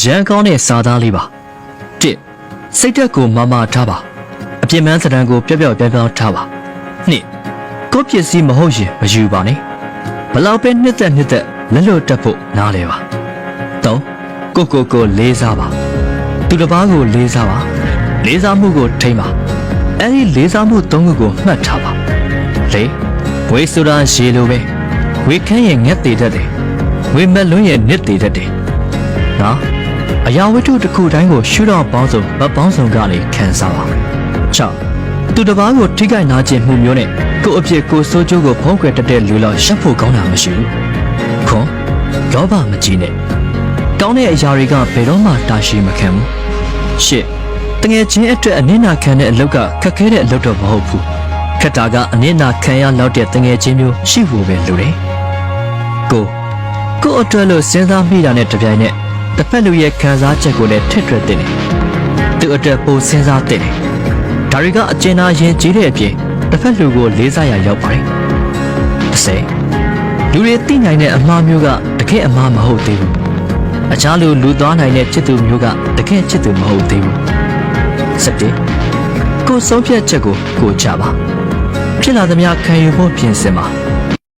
ရန်ကောင်းတဲ့စာသားလေးပါတစ်စိတ်ဓာတ်ကိုမမထားပါအပြစ်မှန်းစတန်ကိုပြော့ပြော့ပြောင်းထားပါနှစ်ကိုပစ္စည်းမဟုတ်ရင်မယူပါနဲ့ဘလောက်ပဲနှစ်သက်လက်လွတ်တက်ဖို့နားလဲပါသုံးကိုလေးစားပါသူတစ်ပါးကိုလေးစားပါလေးစားမှုကိုထိမ့်ပါအဲ့ဒီလေးစားမှုသုံးခုကိုမှတ်ထားပါလေးဝေဆိုတာရေလိုပဲဝေခန်းရဲ့ငက်တည်တတ်တယ်ဝေမက်လွန်းရဲ့နစ်တည်တတ်တယ်နော်အရာဝတ္ထုတစ်ခုတိုင်းကိုရှုတော့ပေါင်းစုံဗတ်ပေါင်းစုံကနေခံစားပါ6သူတစ်ပါးကိုထိခိုက်နာကျင်မှုမျိုးနဲ့ကိုယ့်အဖြစ်ကိုယ်စိုးကျိုးကိုဖုံးကွယ်တတ်တဲ့လူလောက်ရှက်ဖို့ကောင်းတာမရှိဘူးခွန်လောဘမကြီးနဲ့ကောင်းတဲ့အရာတွေကဘယ်တော့မှတာရှိမခံဘူးရှစ်တငယ်ချင်းအတွက်အနစ်နာခံတဲ့အလုပ်ကခက်ခဲတဲ့အလုပ်တော့မဟုတ်ဘူးခက်တာကအနစ်နာခံရလောက်တဲ့တငယ်ချင်းမျိုးရှိဖို့ပဲလိုတယ်ကိုအတွက်လို့စဉ်းစားမိတာနဲ့တပြိုင်နက်တစ်ဖက်လူရဲ့ခံစားချက်ကိုလည်းထစ်ထွက်တင်တယ်သူအတွက်ပိုစဉ်းစားတင်တယ်ဒါတွေကအကျဉ်းသားရင်ကြီးတဲ့အပြင်တစ်ဖက်လူကိုလေးစားရရောက်ပါတယ်10လူတွေသိနိုင်တဲ့အမှားမျိုးကတကယ်အမှားမဟုတ်သေးဘူးအခြားလူသွားနိုင်တဲ့ချစ်သူမျိုးကတကယ်ချစ်သူမဟုတ်သေးဘူး17ကိုဆုံးဖြတ်ချက်ကိုချပါဖြစ်လာသမျှခံယူဖို့ပြင်ဆင်ပါ